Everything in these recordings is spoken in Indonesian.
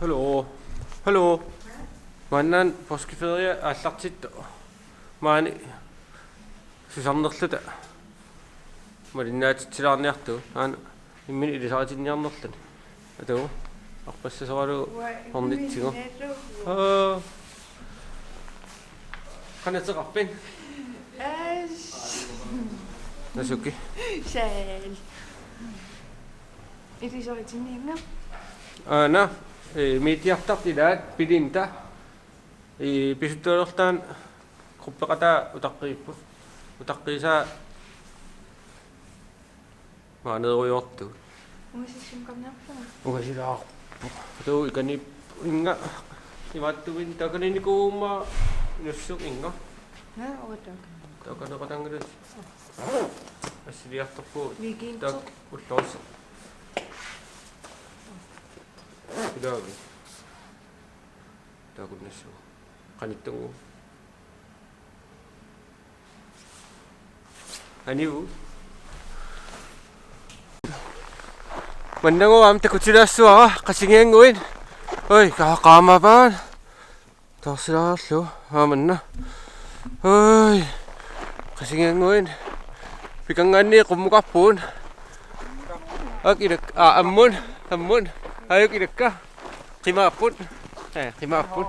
Hallo. Hallo. Mannan påskeferie аллартитта. Маани сисарнерлута. Малиннаатитсилаарниарту. Аана иммини илисаатинниарнерлани. Атуу арпассасоралу орнитсиго. Канатеқарпин. Насуки. Sjæl. Илисаатинниинга. Аана миитиартартилаат пилинта писуттуалертаан группеқатаа утаққииппут утаққииsaa маанеруйорту Умисиссимқарниарпуга. угасилаарпу туу икани инга имааттувин таканиникуумма нуссук инга Оотак. таканеқатангилус ассилиарторпуу Викинто. так уллоорса Идави. Тагуннасу. Каниттугу. Аниу. Мандангу амта кутилаассуара qasingиангуин. Ой, qaamapaan. Torsilaarlu aamanna. Ой. Qasingиангуин. Pikanganni qummuqarpuun. Akilak ammun. Ayok ilakka. Qimaapun. Qimaapun.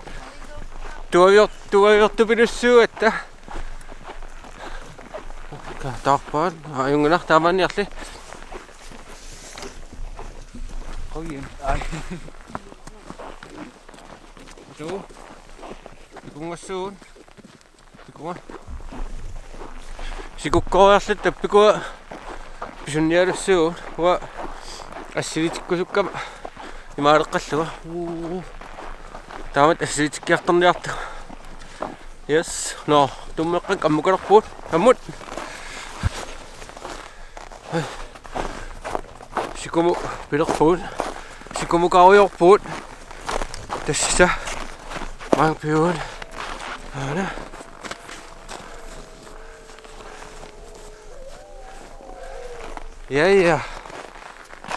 Tuaviortu pinussuuatta. Taarpaan. Ayungunaq taamanniarli. Qoyim. Tuu. Pikungassuun. Pikunga. Sikukkooriarlut tappikua pisunnialussuun. Wa ассилитиккусуккама имаалеққаллуга таамат ассилитиккиарторниарту yes no туммеққак аммукалерпуут аммут сикуму пилерпуут сикуму каруйорпуут тассиса маангпиуут аана я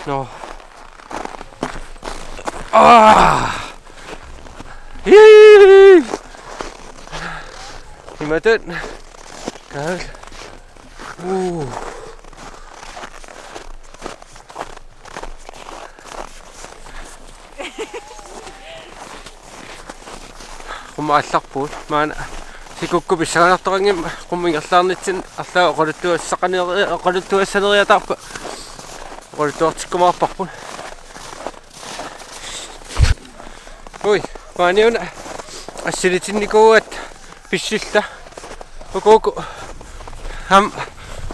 No. Imatut. Kag. Qumaallarpuut maana sikukku pissaanartorangim qummingerlaarnitsin арлаа oqaluttuassaneriatarpa oqaluttuartikkumaarparpun oi maaniuna assilitinikuat pissilla okuku ham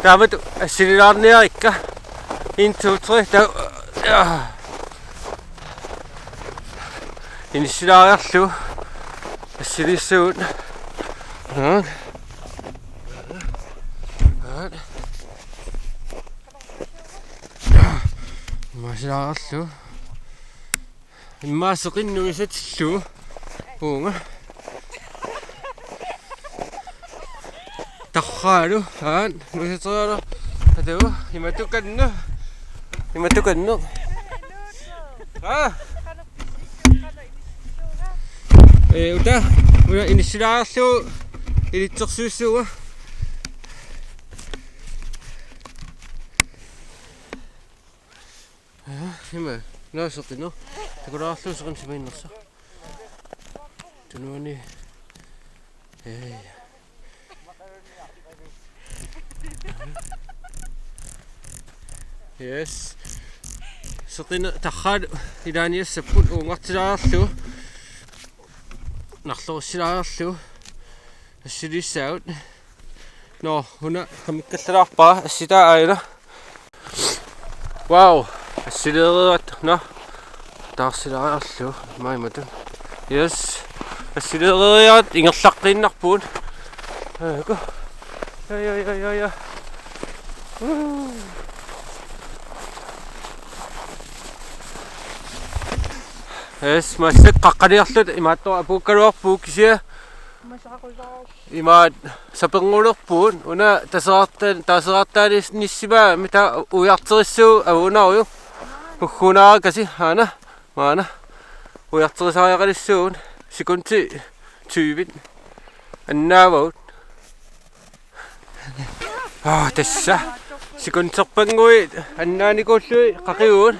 taamatu assililaarniarikka 1 2 3 ta inisilaariarlu assilissuut Mashallah. Immaasseqinnugisatsillu puunga. Tarraalu aan nusiterialu atau imatukannu. Uta inisilaarlu ilitsersuussuuga. Hima naasaqino takuraarluuseqin simainnersa tunuani yes seqina tarraal ilaaniassaput uungartilaarlu narlurussilaarlu assilissaut no huna kamikkallaarpaa assitaa aila wow ассилериат на таарсилаарлу маиматун yes ассилериат ингерлаққииннарпуун аага я yes массак қаққалиарлут имааттор апуккалуарпуу кисия имаат сапенгулерпуун уна тасераартаалис ниссима мита уяртериссуу авунаарю Hukkunaa kasi ana maana ujarterisariaqalissuun sekunti 20 annaavaut tassa sekunterpanguit annaanikullui qaqiuun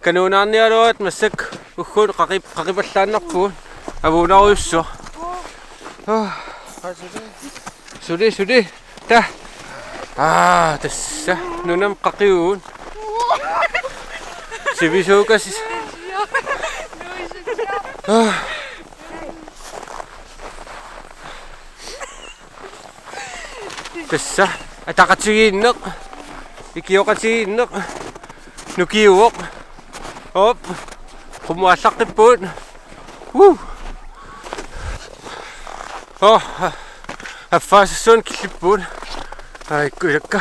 kanuunaarnialuat massak ugguun qaqipallaannarpuun avuunariusso suli ta tassa nunam qaqiuun sivisuukas tassa ataqatigiinneq ikioqatigiinneq nukiuoq op qumuallaqqippuut affaasassuun killippuun aikku ilakka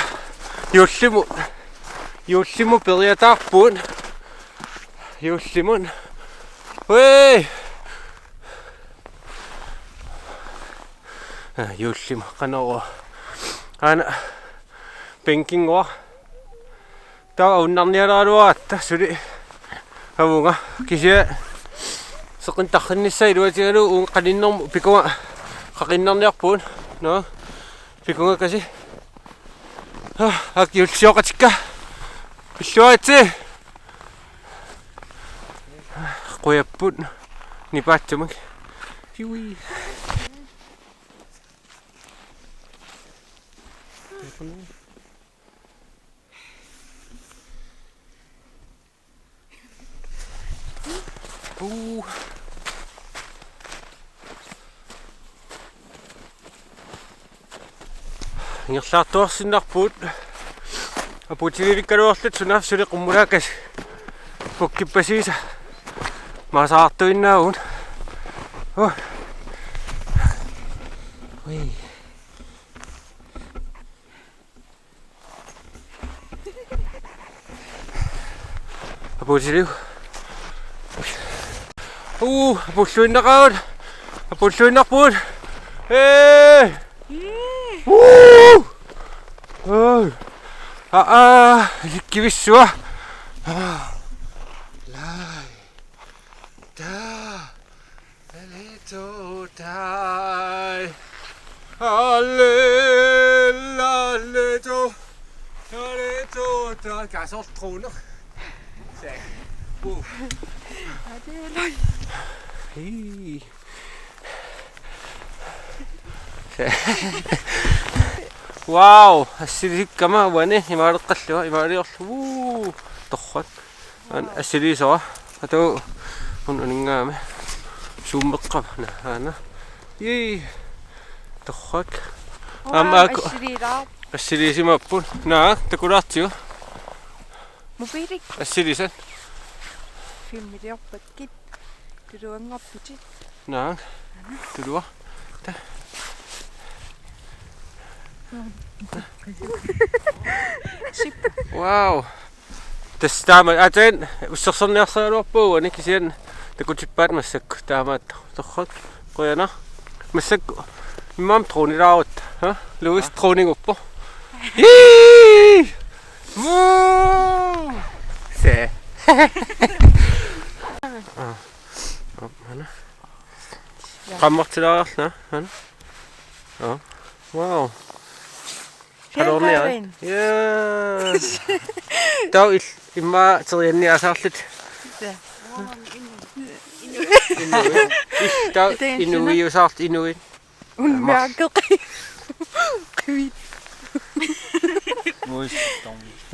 yuullimu periataarpuun yuullimun wei yuullimu qanoro ana penkingoa taa unnarnialaaluaatta suli avunga kisia seqintarrinnissa iluatigalu uun qalinnermu pikunga qaqinnarniarpuun no pikunga kasi ak yulsioqatikka pilluatsi quyapput nipaatsamag piwi Ingerlaartuarsinnarpuut aputililikkaluorlut sunaf suli qummulaakas pukkippasiisa maasaartuinnaagun ui aputiliu apulluinnarpuut likkivissua lai tai alleto tai kasortruner sag wow assilikkama wani imaaleqqallua imaaliorlu torrat an assilisoa atu uningaame suummeqqava naana torrak ammaako assiliisimappun naa takulaartiu mobiilik assilisan filmiliorpatkit tuluanngorputit naa tulua ta wow tastama aten usserserniarsaluarpuugani kisian takutippaat massak taamaat torrak qoyana massak imam tronilaarut Louis troninguppo se ana qammartilaarna ana wow Halornian. Ja. Tau imma terianni asaarlut. Tau inui usaart inuin. Unmærket qivit.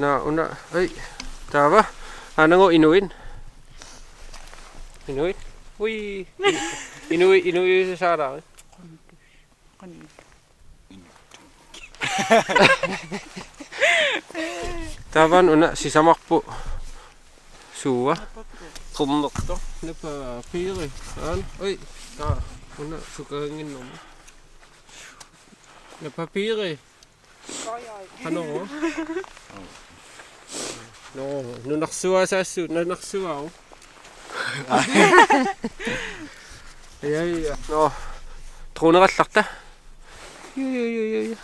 Na una ei tava anango inuin. Inuin. Ui. Inui saara. Tavan una sisamarpu suua qummerto napa piiri aan oi ta una sukaanginnom napa piiri hanoro no nunarsuasaassu nanarsuau ja no trunerallarta ja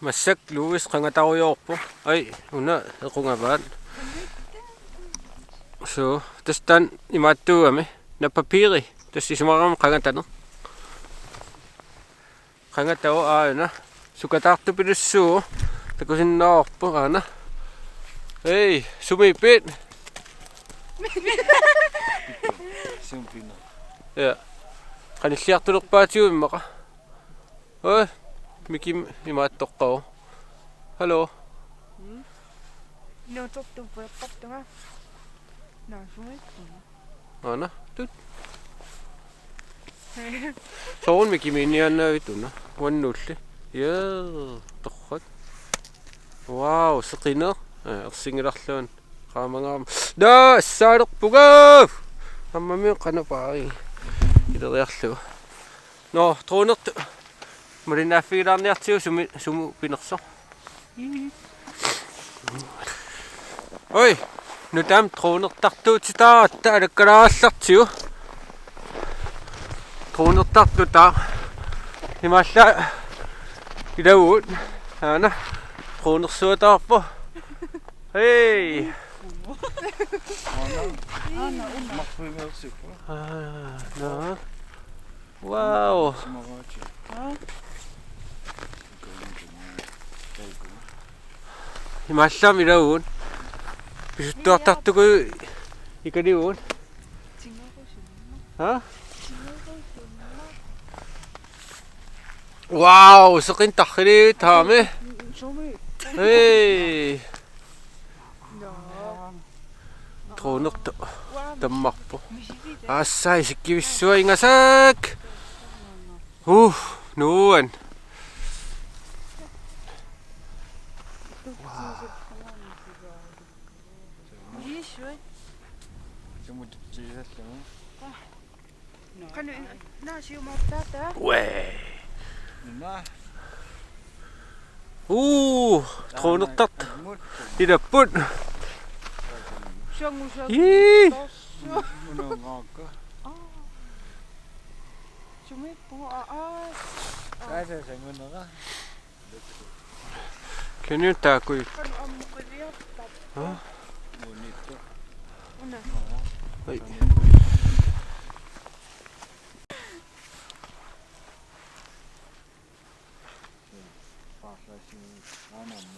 Massak Luis qangatauyorpu. Ai, una equngavat. So, tastan imaattuami nappapiri. Tassisumaram qangatanu. Qangatau aana sukataartupilussuu takusinnaorpu aana. Hey, sumipit. Simpina. Ja. Qanilliartulerpaatiuimmaqa. Oi, Miki imaattoqqau. Hallo. No tottu pueppattunga. No sumittu. Aana, tut. Soon Miki miniannaavituna. Wannulli. Ja, torrat. Wow, seqiner. Ersingilarluun. Qaamangaaram. Da, saalerpugaa. Ammami qanapaari. Ileriarlu. No, truunertu. Mulinaafiilaarniartiu sumu pinerso. Oi, nutam truunertartuutitaa alakkalaallartiu. Truunertartutaa. Himalla ilavuut. Aana truunersuutaarpu. Hei. Anna, makkuimersikku. No. Wow. Samaratsi. Himallam ilavuun. Pisuttuartartuku ikalivuun. Ha? Wow, seqin tarrili taami. Sumi. Hey. No. Truunertu tammarpu. Misivit. Assai sikkivissua ingasak. Nuan. Yisui. Semuttiisallu. Kanu naasiumattata. Wee. Nuna. Truunertart. Ilapput. Songu Ii. Munungaakka. Sumippu Kaisa sangunera. Kenyntaakui. Kanu ammuqiliarta. Munittu. Una. Ai.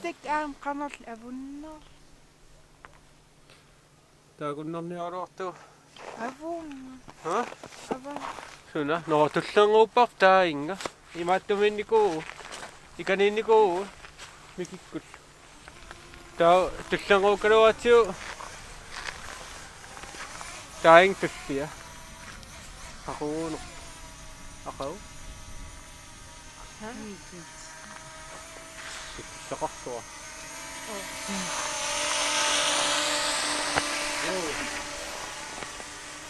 Tik qanal avunna. Taakunnarniaruartu. Avun. Ha? Avun. Suna, no tullanguuppar tainga. Imaattuminniku. Ikaniinniku. Mikikkut. Taa tullanguukaluatiu. Taing tullia. Aquno. Aqau. Saqartua.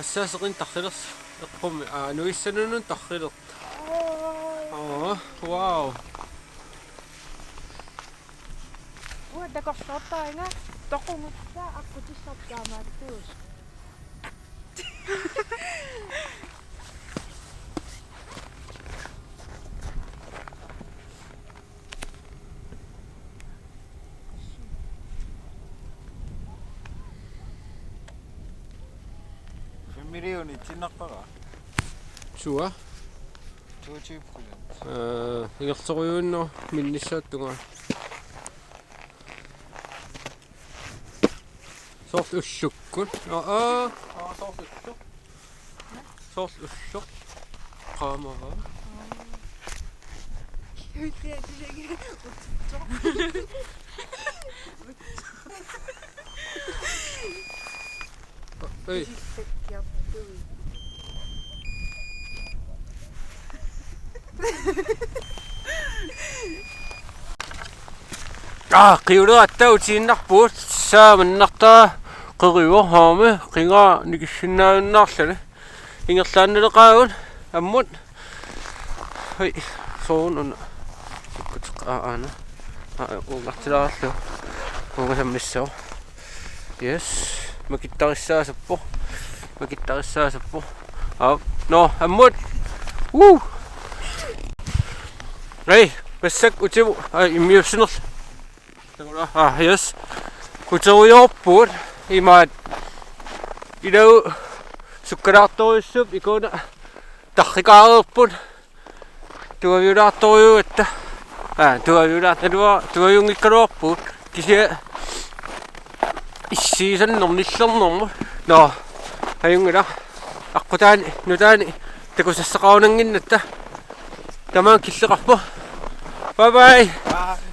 Assaaseqin tarrilers eqqumi nuissanunun tarrilert. Wow. Ua takorsortainga toqungutsa aqutissartaamaattuus. Femiriuni tinnaqqara. Sua. Tuuchiippulan. Ingertoriuunno minnissaattunga. Sort ussukkun. Sort ussuk. Sort ussuk. Qaamara. Ei. Qiuluattauutiinnarpuut saamannartaa qeriuor haame qingaa nikissinnaannaarlani ingerlaannaleqaagun ammut hei soon una ikkutqaana uungartilaarlu uungasammissao yes makittarissaasappo no ammut hey Massak utivu immiussunner. Yes. Uteriorpuut imaat ilau sukkalaartorissup ikuna tarrikaareerput tuaviulaartoriuatta tuaviungikkaluarpuut kisia issiisannernissernermu no ajungila аққутаани нутаани такусассақаунангиннатта тамаан киллеқарпу bye bye